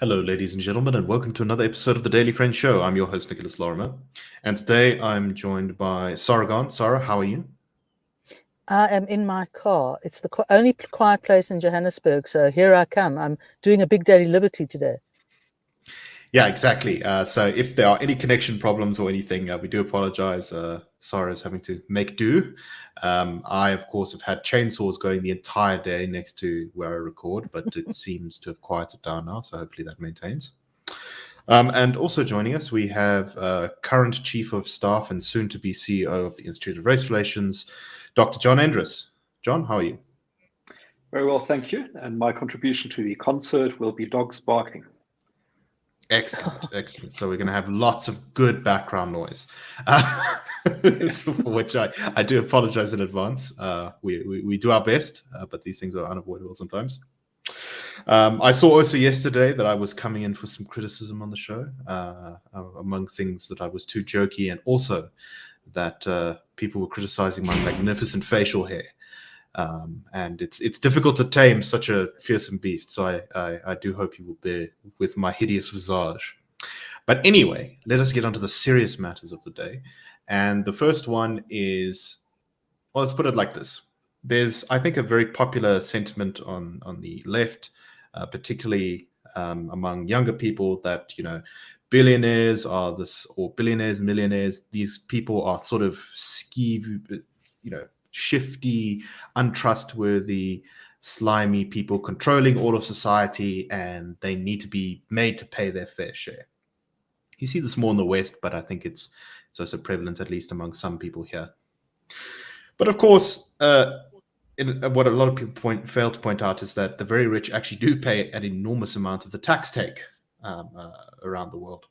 Hello, ladies and gentlemen, and welcome to another episode of the Daily Friend Show. I'm your host, Nicholas Lorimer, and today I'm joined by Sara Gon. Sara, how are you? I am in my car. It's the only quiet place in Johannesburg, so here I come. I'm doing a big daily liberty today. Yeah, exactly. So if there are any connection problems or anything, we do apologize. Sarah is having to make do. I, of course, have had chainsaws going the entire day next to where I record, but it seems to have quieted down now, so hopefully that maintains. And also joining us, we have current Chief of Staff and soon-to-be CEO of the Institute of Race Relations, Dr. John Endres. John, how are you? Very well, thank you. And my contribution to the concert will be dogs barking. Excellent, excellent. So we're going to have lots of good background noise, for which I do apologize in advance. We do our best, but these things are unavoidable sometimes. I saw also yesterday that I was coming in for some criticism on the show, among things that I was too jokey, and also that people were criticizing my magnificent facial hair. And it's difficult to tame such a fearsome beast. So I do hope you will bear with my hideous visage. But anyway, let us get on to the serious matters of the day. And the first one is, well, let's put it like this. There's, I think, a very popular sentiment on the left, particularly among younger people, that, billionaires are this, or billionaires, millionaires, these people are sort of shifty, untrustworthy, slimy people controlling all of society, and they need to be made to pay their fair share. You see this more in the West, but I think it's also prevalent, at least among some people here. But of course, what a lot of people fail to point out is that the very rich actually do pay an enormous amount of the tax take around the world.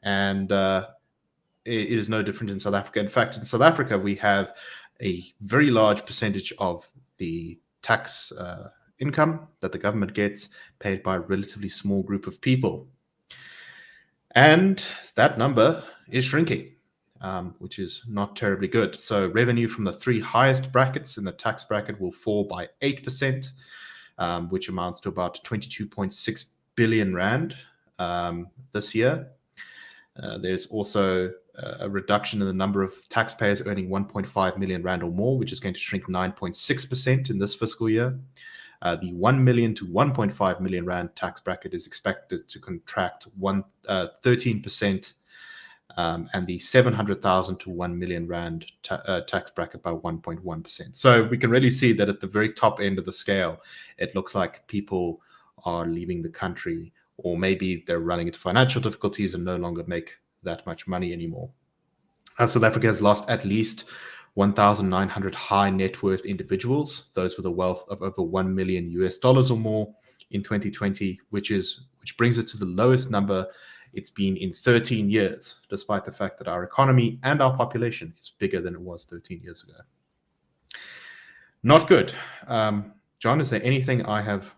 And it is no different in South Africa. In fact, in South Africa, we have a very large percentage of the tax income that the government gets paid by a relatively small group of people. And that number is shrinking, which is not terribly good. So revenue from the three highest brackets in the tax bracket will fall by 8%, which amounts to about 22.6 billion rand this year. There's also a reduction in the number of taxpayers earning 1.5 million rand or more, which is going to shrink 9.6% in this fiscal year. The 1 million to 1.5 million rand tax bracket is expected to contract 13%, and the 700,000 to 1 million rand tax bracket by 1.1%. So we can really see that at the very top end of the scale, it looks like people are leaving the country, or maybe they're running into financial difficulties and no longer make that much money anymore. South Africa has lost at least 1,900 high net worth individuals, those with a wealth of over $1 million or more in 2020, which brings it to the lowest number it's been in 13 years, despite the fact that our economy and our population is bigger than it was 13 years ago. Not good. John, is there anything I have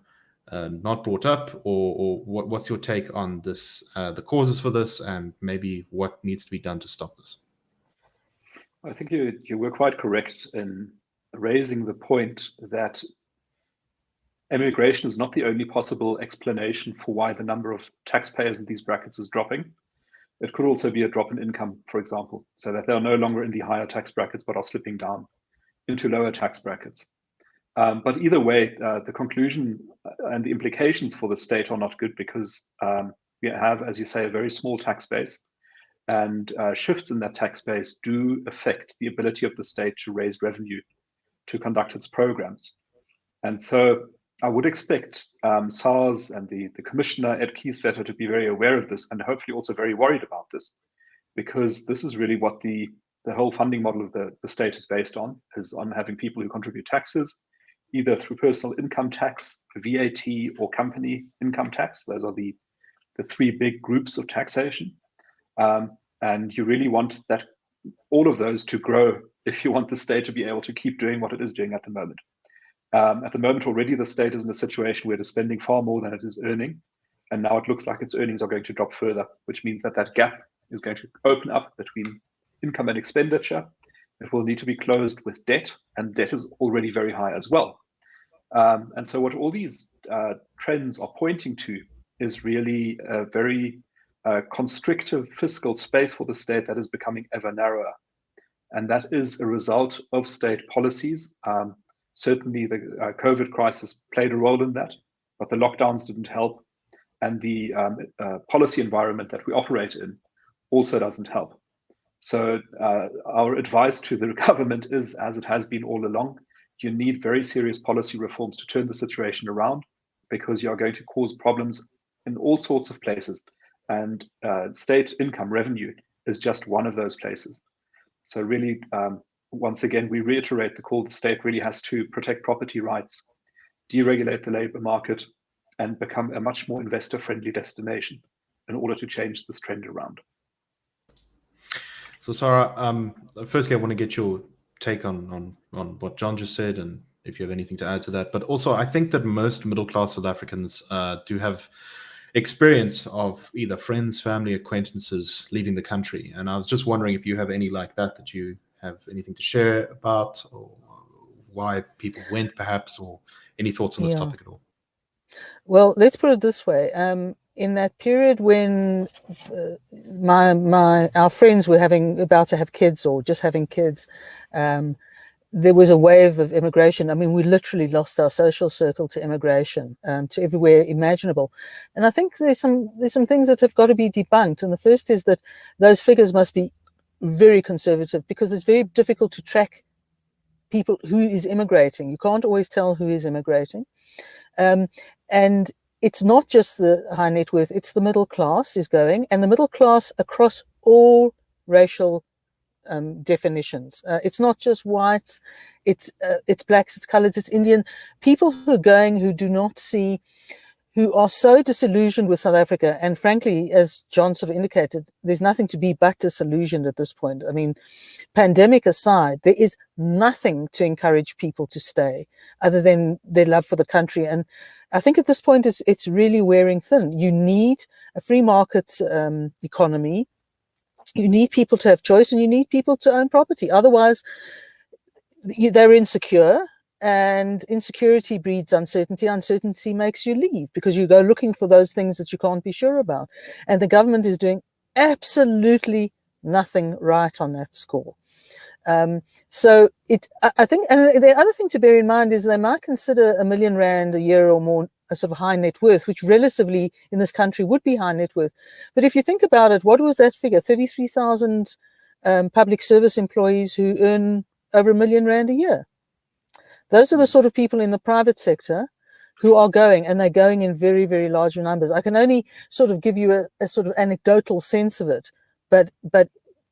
not brought up, or what's your take on this, the causes for this, and maybe what needs to be done to stop this? I think you were quite correct in raising the point that immigration is not the only possible explanation for why the number of taxpayers in these brackets is dropping. It could also be a drop in income, for example, so that they're no longer in the higher tax brackets but are slipping down into lower tax brackets. But either way, the conclusion and the implications for the state are not good, because we have, as you say, a very small tax base, and shifts in that tax base do affect the ability of the state to raise revenue to conduct its programs. And so I would expect SARS and the Commissioner, Ed Kieswetter, to be very aware of this, and hopefully also very worried about this, because this is really what the whole funding model of the state is based on, is on having people who contribute taxes, either through personal income tax, VAT, or company income tax. Those are the three big groups of taxation. And you really want that, all of those, to grow if you want the state to be able to keep doing what it is doing at the moment. At the moment already, the state is in a situation where it is spending far more than it is earning. And now it looks like its earnings are going to drop further, which means that that gap is going to open up between income and expenditure. It will need to be closed with debt, and debt is already very high as well. And so what all these trends are pointing to is really a very constrictive fiscal space for the state that is becoming ever narrower. And that is a result of state policies. Certainly the COVID crisis played a role in that, but the lockdowns didn't help. And the policy environment that we operate in also doesn't help. So our advice to the government is, as it has been all along, you need very serious policy reforms to turn the situation around, because you are going to cause problems in all sorts of places. And state income revenue is just one of those places. So really, once again, we reiterate the call: the state really has to protect property rights, deregulate the labor market, and become a much more investor-friendly destination in order to change this trend around. So, Sara, firstly, I want to get your take on what John just said, and if you have anything to add to that. But also, I think that most middle-class South Africans do have experience of either friends, family, acquaintances leaving the country. And I was just wondering if you have any like that you have anything to share about, or why people went, perhaps, or any thoughts on this topic at all. Well, let's put it this way. In that period when our friends were about to have kids or just having kids, there was a wave of immigration. I mean, we literally lost our social circle to immigration, to everywhere imaginable. And I think there's some things that have got to be debunked. And the first is that those figures must be very conservative, because it's very difficult to track people who is immigrating. You can't always tell who is immigrating. And it's not just the high net worth, it's the middle class is going, and the middle class across all racial definitions. It's not just whites, it's blacks, it's coloreds, it's Indian. People who are going, who do not see, who are so disillusioned with South Africa. And frankly, as John sort of indicated, there's nothing to be but disillusioned at this point. I mean, pandemic aside, there is nothing to encourage people to stay other than their love for the country. And I think at this point, it's really wearing thin. You need a free market economy. You need people to have choice, and you need people to own property. Otherwise, they're insecure, and insecurity breeds uncertainty. Uncertainty makes you leave, because you go looking for those things that you can't be sure about. And the government is doing absolutely nothing right on that score. So I think, and the other thing to bear in mind is they might consider R1 million a year or more a sort of high net worth, which relatively in this country would be high net worth. But if you think about it, what was that figure? 33,000 public service employees who earn over R1 million a year. Those are the sort of people in the private sector who are going, and they're going in very, very large numbers. I can only sort of give you a sort of anecdotal sense of it, but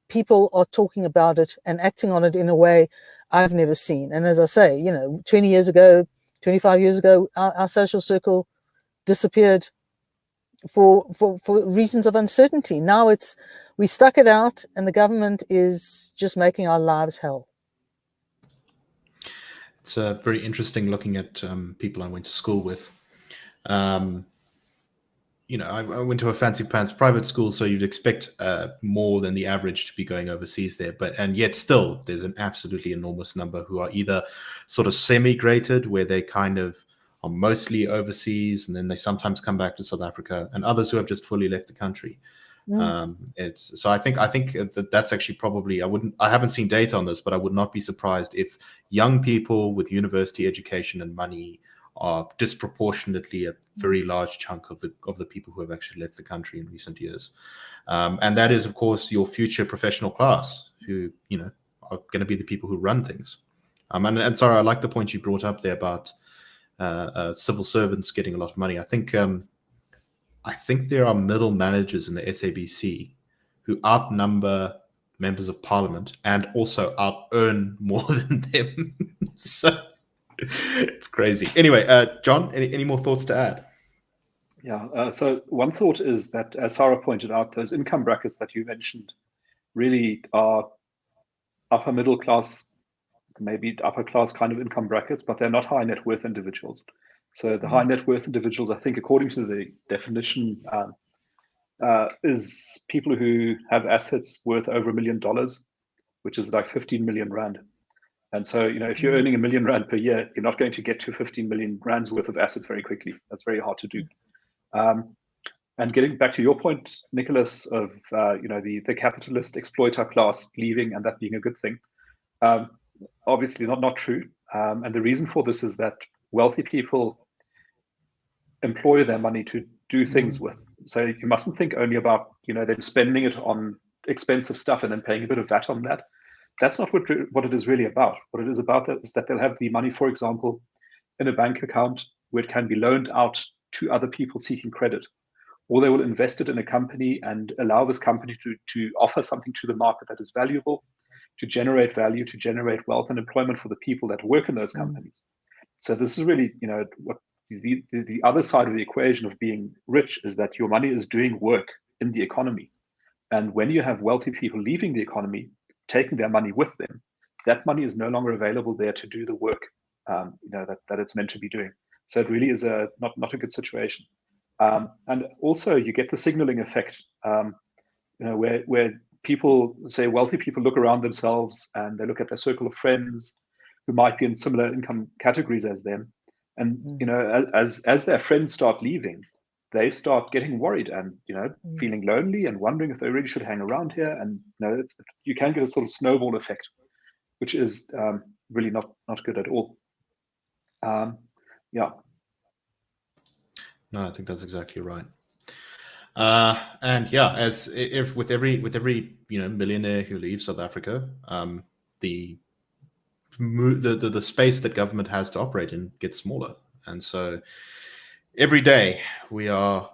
people are talking about it and acting on it in a way I've never seen. And as I say, 20 years ago, 25 years ago, our social circle disappeared for reasons of uncertainty. Now we stuck it out, and the government is just making our lives hell. It's very interesting looking at people I went to school with. I went to a fancy pants private school, so you'd expect more than the average to be going overseas there. And yet still, there's an absolutely enormous number who are either sort of semi-graded, where they kind of are mostly overseas, and then they sometimes come back to South Africa, and others who have just fully left the country. So I think that's actually probably, I haven't seen data on this, but I would not be surprised if young people with university education and money are disproportionately a very large chunk of the people who have actually left the country in recent years. And that is, of course, your future professional class, who are going to be the people who run things. And Sara, I like the point you brought up there about civil servants getting a lot of money. I think there are middle managers in the SABC who outnumber members of parliament and also out-earn more than them. So it's crazy. Anyway, John, any more thoughts to add? Yeah, so one thought is that, as Sara pointed out, those income brackets that you mentioned really are upper middle class, maybe upper class kind of income brackets, but they're not high net worth individuals. So the high net worth individuals, I think, according to the definition, is people who have assets worth over $1 million, which is like 15 million rand. And so, if you're earning R1 million per year, you're not going to get to 15 million rands worth of assets very quickly. That's very hard to do. And getting back to your point, Nicholas, of the capitalist exploiter class leaving and that being a good thing, obviously not true. And the reason for this is that wealthy people employ their money to do things with. So you mustn't think only about them spending it on expensive stuff and then paying a bit of VAT on that. That's not what it is really about. What it is about is that they'll have the money, for example, in a bank account where it can be loaned out to other people seeking credit, or they will invest it in a company and allow this company to offer something to the market that is valuable, to generate value, to generate wealth and employment for the people that work in those companies. So this is really, what the other side of the equation of being rich is that your money is doing work in the economy. And when you have wealthy people leaving the economy, taking their money with them, that money is no longer available there to do the work that it's meant to be doing. So it really is not a good situation. And also you get the signaling effect, where people say wealthy people look around themselves and they look at their circle of friends who might be in similar income categories as them. And, as their friends start leaving, they start getting worried and, feeling lonely and wondering if they really should hang around here. And, you can get a sort of snowball effect, which is really not good at all. Yeah. No, I think that's exactly right. And yeah, as if with every millionaire who leaves South Africa, the space that government has to operate in gets smaller, and so every day we are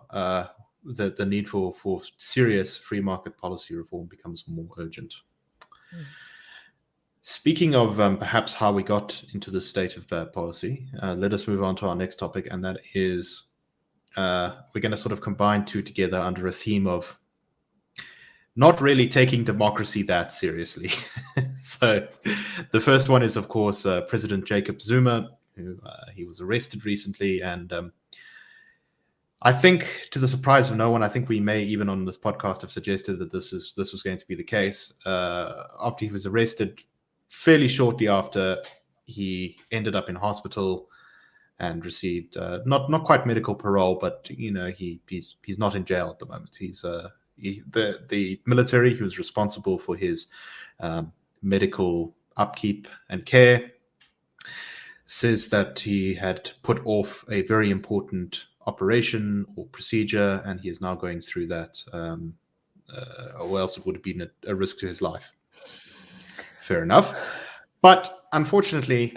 the need for serious free market policy reform becomes more urgent. Speaking of perhaps how we got into this state of bad policy, let us move on to our next topic, and that is we're going to sort of combine two together under a theme of not really taking democracy that seriously. So the first one is, of course, President Jacob Zuma, who he was arrested recently. And I think, to the surprise of no one, I think we may even on this podcast have suggested that this was going to be the case. After he was arrested, fairly shortly after, he ended up in hospital and received not quite medical parole, but he's not in jail at the moment. He's the military who was responsible for his medical upkeep and care says that he had put off a very important operation or procedure, and he is now going through that, or else it would have been a risk to his life. Fair enough. But unfortunately,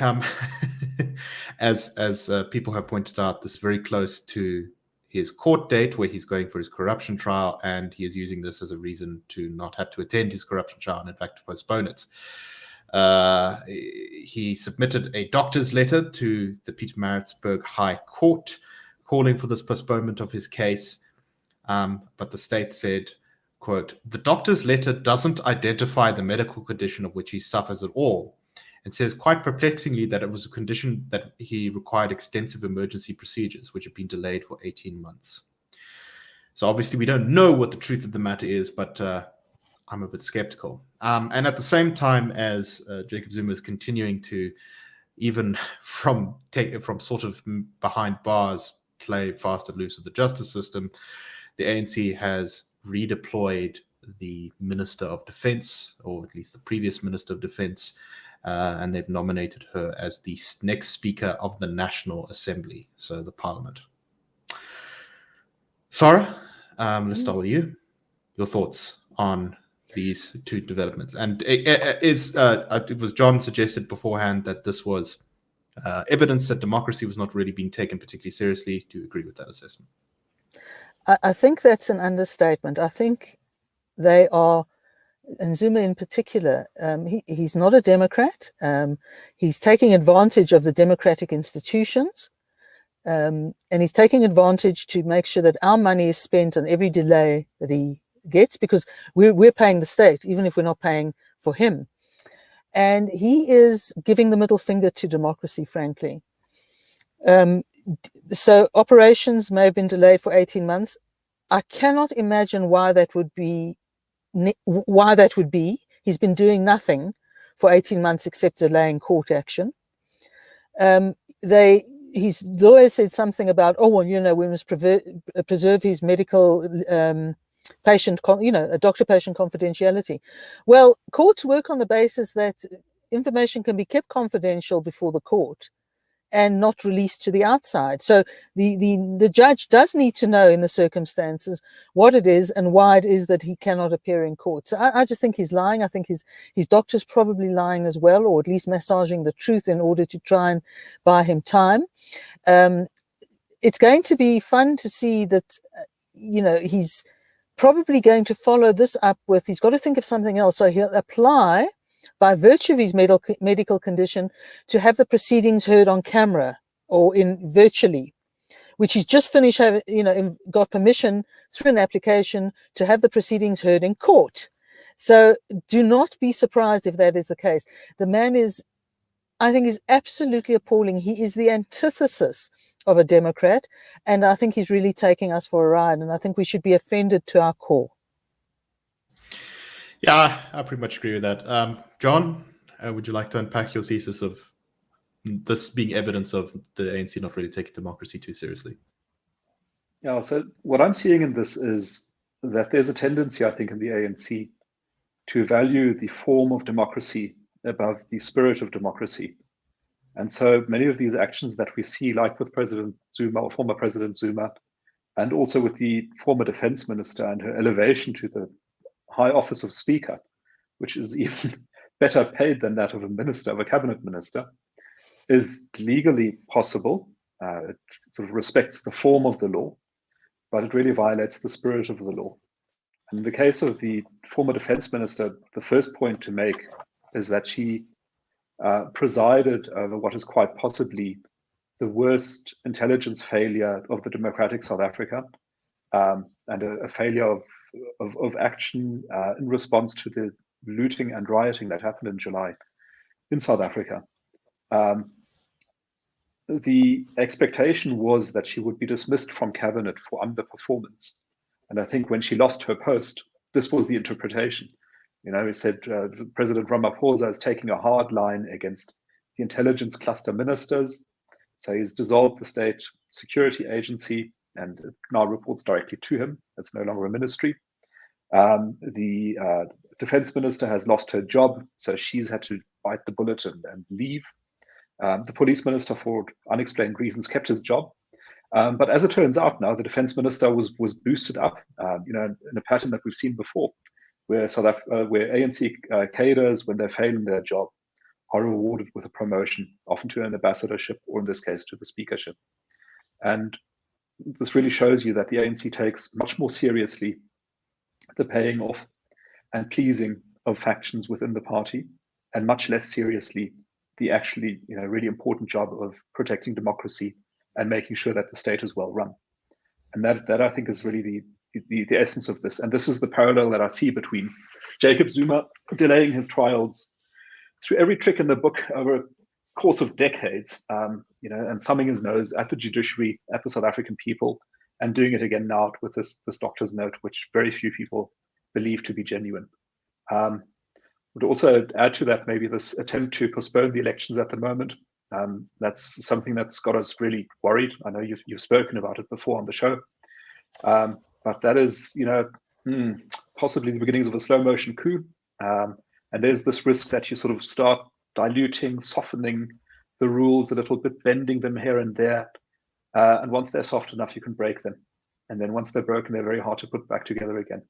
as people have pointed out, this is very close to his court date where he's going for his corruption trial, and he is using this as a reason to not have to attend his corruption trial and in fact to postpone it. He submitted a doctor's letter to the Pietermaritzburg High Court calling for this postponement of his case, but the state said, quote, "The doctor's letter doesn't identify the medical condition of which he suffers at all, and says quite perplexingly that it was a condition that he required extensive emergency procedures, which have been delayed for 18 months. So obviously we don't know what the truth of the matter is, but I'm a bit skeptical. And at the same time as Jacob Zuma is continuing to, even from sort of behind bars, play fast and loose with the justice system, the ANC has redeployed the Minister of Defense, or at least the previous Minister of Defense, and they've nominated her as the next Speaker of the National Assembly, so the Parliament. Sarah, let's start with you. Your thoughts on these two developments. And it was John suggested beforehand that this was evidence that democracy was not really being taken particularly seriously. Do you agree with that assessment? I think that's an understatement. I think they are, and Zuma in particular, he's not a Democrat. He's taking advantage of the democratic institutions, and he's taking advantage to make sure that our money is spent on every delay that he gets, because we're paying the state, even if we're not paying for him. And he is giving the middle finger to democracy, frankly. So operations may have been delayed for 18 months. I cannot imagine why that would be. He's been doing nothing for 18 months except delaying court action. They his lawyer said something about, oh, well, we must preserve his medical patient, a doctor-patient confidentiality. Well, courts work on the basis that information can be kept confidential before the court and not released to the outside. So the judge does need to know in the circumstances what it is and why it is that he cannot appear in court. So I just think he's lying. I think his doctor's probably lying as well, or at least massaging the truth in order to try and buy him time. It's going to be fun to see that, he's probably going to follow this up with, he's got to think of something else. So he'll apply by virtue of his medical condition to have the proceedings heard on camera or in virtually, which he's just finished, got permission through an application to have the proceedings heard in court. So do not be surprised if that is the case. The man I think is absolutely appalling. He is the antithesis of a Democrat, and I think he's really taking us for a ride, and I think we should be offended to our core. Yeah, I pretty much agree with that. John, would you like to unpack your thesis of this being evidence of the ANC not really taking democracy too seriously? Yeah, so what I'm seeing in this is that there's a tendency, I think, in the ANC to value the form of democracy above the spirit of democracy. And so many of these actions that we see, like with President Zuma or former President Zuma, and also with the former defense minister and her elevation to the high office of speaker, which is even better paid than that of a minister, of a cabinet minister, is legally possible. It sort of respects the form of the law, but it really violates the spirit of the law. In the case of the former defense minister, the first point to make is that she presided over what is quite possibly the worst intelligence failure of the democratic South Africa, and a failure of action in response to the looting and rioting that happened in July in South Africa. The expectation was that she would be dismissed from cabinet for underperformance. And I think when she lost her post, this was the interpretation. He said President Ramaphosa is taking a hard line against the intelligence cluster ministers. So he's dissolved the state security agency, and it now reports directly to him. It's no longer a ministry. The defense minister has lost her job, so she's had to bite the bullet and leave. The police minister, for unexplained reasons, kept his job. But as it turns out now, the defense minister was boosted up, in a pattern that we've seen before, where where ANC cadres, when they fail in their job, are rewarded with a promotion, often to an ambassadorship, or in this case, to the speakership. And this really shows you that the ANC takes much more seriously the paying off and pleasing of factions within the party, and much less seriously the actually, really important job of protecting democracy and making sure that the state is well run. And that I think is really the essence of this. And this is the parallel that I see between Jacob Zuma delaying his trials through every trick in the book over a course of decades, and thumbing his nose at the judiciary, at the South African people, and doing it again now with this doctor's note, which very few people believe to be genuine. Would also add to that maybe this attempt to postpone the elections at the moment. That's something that's got us really worried. I know you've spoken about it before on the show, but that is, possibly the beginnings of a slow motion coup. And there's this risk that you sort of start diluting, softening the rules a little bit, bending them here and there. And once they're soft enough, you can break them. And then once they're broken, they're very hard to put back together again.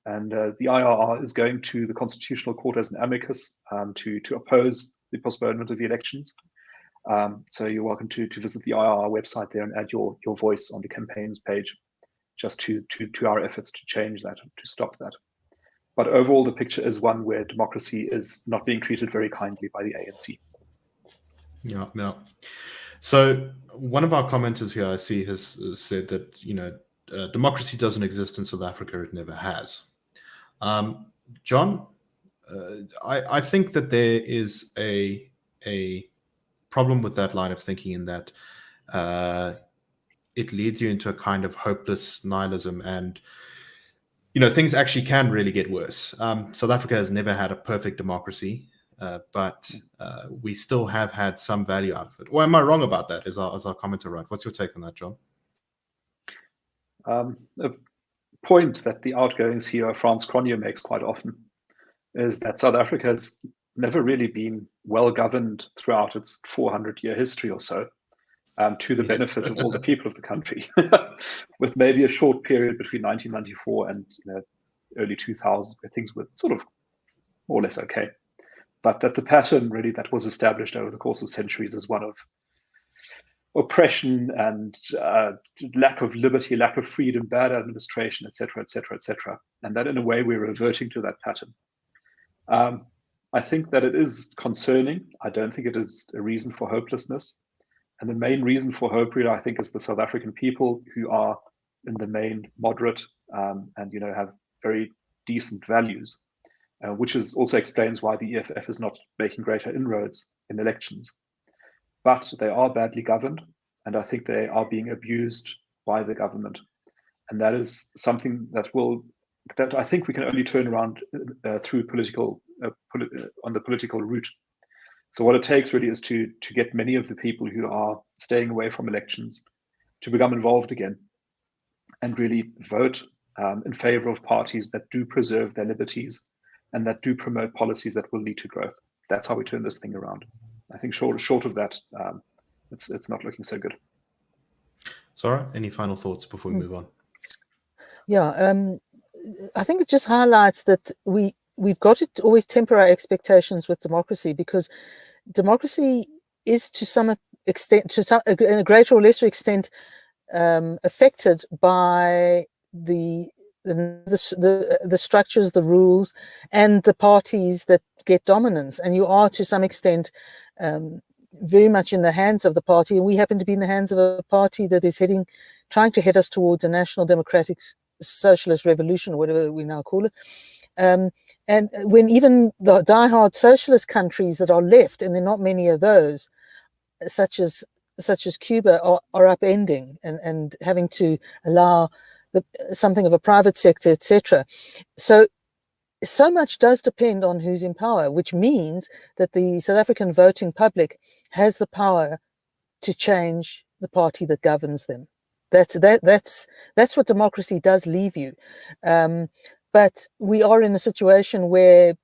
And the IRR is going to the Constitutional Court as an amicus to oppose the postponement of the elections. So you're welcome to visit the IRR website there and add your voice on the campaigns page, just to our efforts to change that, to stop that. But overall, the picture is one where democracy is not being treated very kindly by the ANC. Yeah. So one of our commenters here, I see, has said that, democracy doesn't exist in South Africa. It never has. John, I think that there is a problem with that line of thinking, in that it leads you into a kind of hopeless nihilism, and things actually can really get worse. South Africa has never had a perfect democracy. but we still have had some value out of it. Or am I wrong about that? Is our commenter right? What's your take on that, John? A point that the outgoing CEO, Frans Cronje, makes quite often is that South Africa has never really been well governed throughout its 400-year history or so, to the benefit of all the people of the country, with maybe a short period between 1994 and early 2000 where things were sort of more or less okay. But that the pattern really that was established over the course of centuries is one of oppression and lack of liberty, lack of freedom, bad administration, etc., etc., etc. And that in a way we're reverting to that pattern. I think that it is concerning. I don't think it is a reason for hopelessness. And the main reason for hope, really, I think, is the South African people, who are in the main moderate and have very decent values, which also explains why the EFF is not making greater inroads in elections. But they are badly governed, and I think they are being abused by the government. And that is something that I think we can only turn around through on the political route. So what it takes really is to get many of the people who are staying away from elections to become involved again and really vote in favor of parties that do preserve their liberties and that do promote policies that will lead to growth. That's how we turn this thing around. I think short of that, it's not looking so good. Sara, any final thoughts before we move on? Yeah, I think it just highlights that we've got to always temper our expectations with democracy, because democracy is to some extent, in a greater or lesser extent, affected by the structures, the rules, and the parties that get dominance. And you are to some extent very much in the hands of the party, and we happen to be in the hands of a party that is trying to head us towards a national democratic socialist revolution, or whatever we now call it. And when even the diehard socialist countries that are left, and there are not many of those, such as Cuba, are upending and having to allow something of a private sector, etc. So much does depend on who's in power, which means that the South African voting public has the power to change the party that governs them. That's what democracy does leave you. But we are in a situation where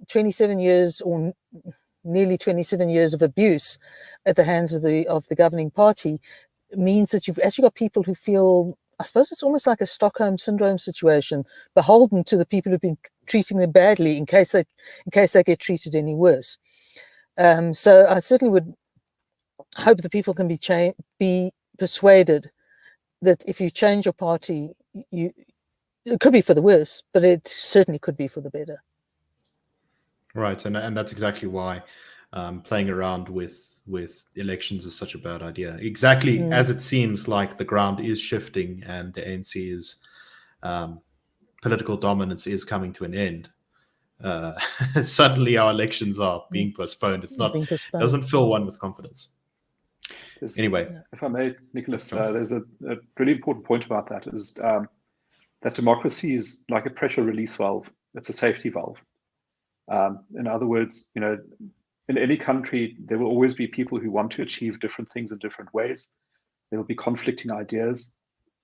27 years or nearly 27 years of abuse at the hands of the governing party means that you've actually got people who feel, I suppose it's almost like a Stockholm syndrome situation, beholden to the people who've been treating them badly in case they get treated any worse. So I certainly would hope that people can be persuaded that if you change your party, it could be for the worse, but it certainly could be for the better. Right, and that's exactly why playing around with elections is such a bad idea. Exactly as it seems like the ground is shifting and the ANC's political dominance is coming to an end. Suddenly our elections are being postponed. It's not. Doesn't fill one with confidence. Anyway, if I may, Nicholas, there's a really important point about that, is that democracy is like a pressure release valve. It's a safety valve. In other words, in any country, there will always be people who want to achieve different things in different ways. There will be conflicting ideas,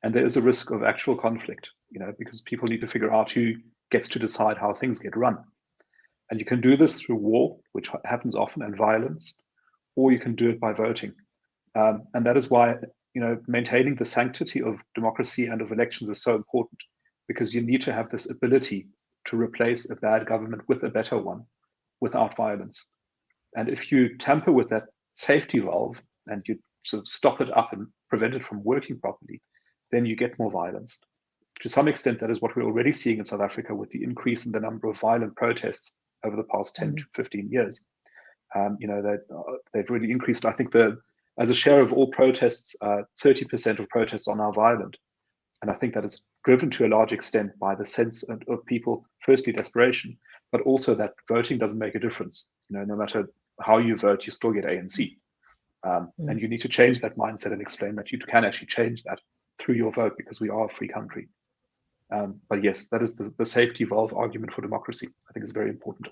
and there is a risk of actual conflict, because people need to figure out who gets to decide how things get run. And you can do this through war, which happens often, and violence, or you can do it by voting. And that is why, maintaining the sanctity of democracy and of elections is so important, because you need to have this ability to replace a bad government with a better one without violence. And if you tamper with that safety valve and you sort of stop it up and prevent it from working properly, then you get more violence. To some extent, that is what we're already seeing in South Africa with the increase in the number of violent protests over the past 10 to 15 years. They've really increased. I think as a share of all protests, 30% of protests are now violent. And I think that is driven to a large extent by the sense of people, firstly, desperation, but also that voting doesn't make a difference. No matter how you vote, you still get ANC. And you need to change that mindset and explain that you can actually change that through your vote, because we are a free country. But yes, that is the safety valve argument for democracy. I think is very important.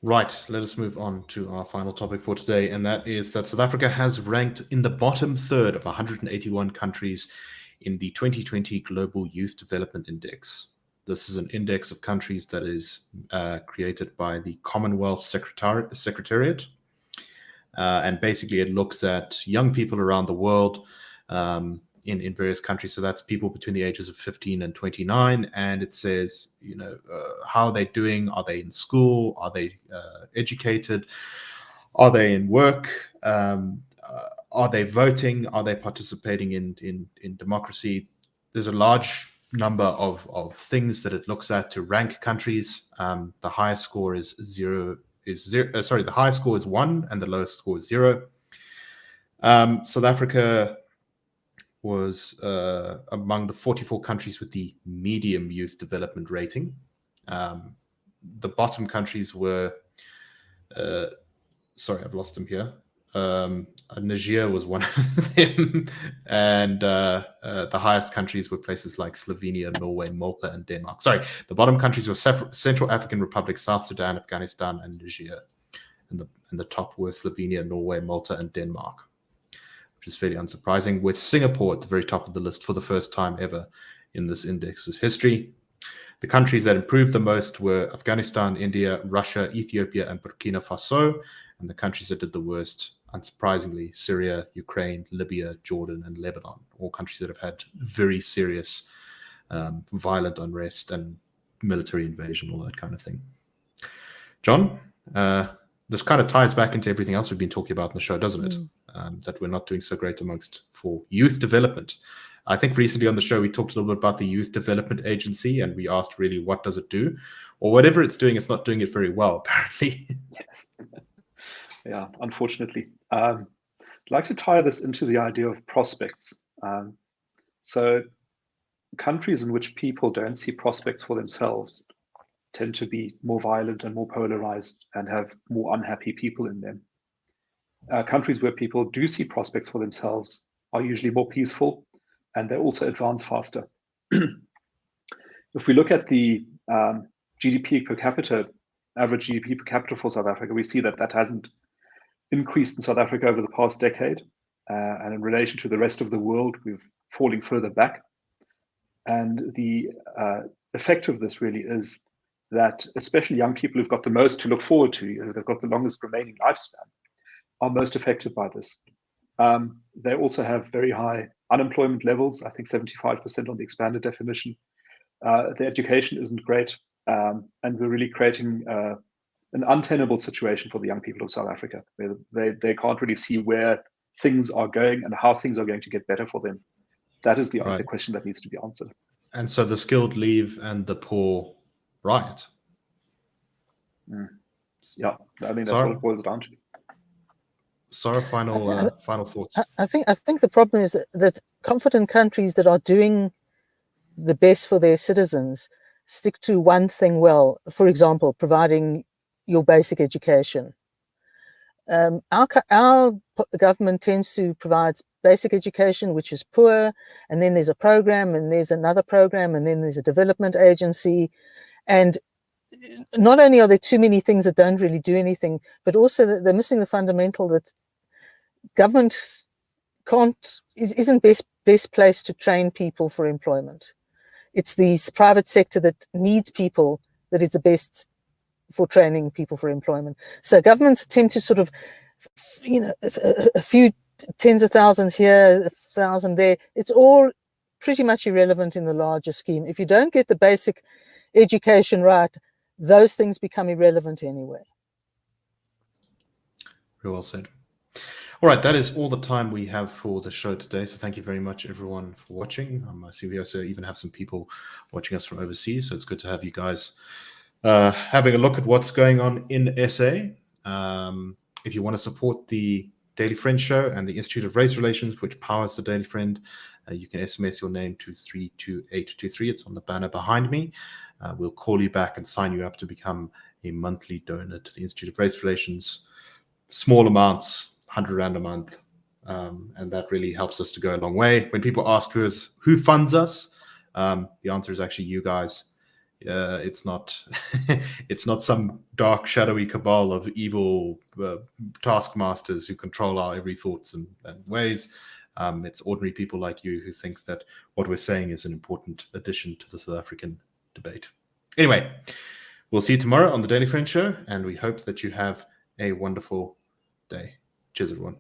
Right, let us move on to our final topic for today, and that is that South Africa has ranked in the bottom third of 181 countries in the 2020 Global Youth Development Index. This is an index of countries that is created by the Commonwealth Secretariat. And basically, it looks at young people around the world in various countries. So that's people between the ages of 15 and 29. And it says, how are they doing? Are they in school? Are they educated? Are they in work? Are they voting? Are they participating in democracy? There's a large number of things that it looks at to rank countries. The highest score is zero. The highest score is 1 and the lowest score is 0. South Africa was among the 44 countries with the medium youth development rating. The bottom countries were, sorry, I've lost them here. Niger was one of them, and the highest countries were places like Slovenia, Norway, Malta, and Denmark. Sorry, the bottom countries were Central African Republic, South Sudan, Afghanistan, and Niger. And the top were Slovenia, Norway, Malta, and Denmark, which is fairly unsurprising, with Singapore at the very top of the list for the first time ever in this index's history. The countries that improved the most were Afghanistan, India, Russia, Ethiopia, and Burkina Faso. And the countries that did the worst, unsurprisingly, Syria, Ukraine, Libya, Jordan, and Lebanon, all countries that have had very serious violent unrest and military invasion, all that kind of thing. John, this kind of ties back into everything else we've been talking about in the show, doesn't it? That we're not doing so great for youth development. I think recently on the show, we talked a little bit about the Youth Development Agency, and we asked really, what does it do? Or whatever it's doing, it's not doing it very well, apparently. Yes. Yeah, unfortunately. I'd like to tie this into the idea of prospects. So countries in which people don't see prospects for themselves tend to be more violent and more polarized and have more unhappy people in them. Countries where people do see prospects for themselves are usually more peaceful, and they also advance faster. If we look at the GDP per capita, average GDP per capita for South Africa, we see that that hasn't increased in South Africa over the past decade. And in relation to the rest of the world, we're falling further back. And the effect of this really is that especially young people who've got the most to look forward to, they've got the longest remaining lifespan, are most affected by this. They also have very high unemployment levels, I think 75% on the expanded definition. The education isn't great, and we're really creating an untenable situation for the young people of South Africa. They can't really see where things are going and how things are going to get better for them. That is the question that needs to be answered. And so the skilled leave and the poor riot. Yeah, I mean, that's what it boils down to. Sarah, final thoughts. I think the problem is that confident countries that are doing the best for their citizens stick to one thing well. For example, providing your basic education. Our government tends to provide basic education, which is poor, and then there's a program, and there's another program, and then there's a development agency. And not only are there too many things that don't really do anything, but also they're missing the fundamental that government isn't best placed to train people for employment. It's the private sector that needs people that is the best for training people for employment. So governments attempt to sort of, a few tens of thousands here, 1,000 there. It's all pretty much irrelevant in the larger scheme. If you don't get the basic education right, those things become irrelevant anyway. Very well said. All right, that is all the time we have for the show today. So thank you very much, everyone, for watching. I see we also even have some people watching us from overseas. So it's good to have you guys having a look at what's going on in SA. If you want to support the Daily Friend show and the Institute of Race Relations, which powers the Daily Friend, you can SMS your name to 32823. It's on the banner behind me. We'll call you back and sign you up to become a monthly donor to the Institute of Race Relations. Small amounts, 100 Rand a month. And that really helps us to go a long way. When people ask who funds us, the answer is actually you guys. It's not it's not some dark, shadowy cabal of evil taskmasters who control our every thoughts and ways. It's ordinary people like you who think that what we're saying is an important addition to the South African debate. Anyway, we'll see you tomorrow on the Daily Friend Show, and we hope that you have a wonderful day. Cheers, everyone.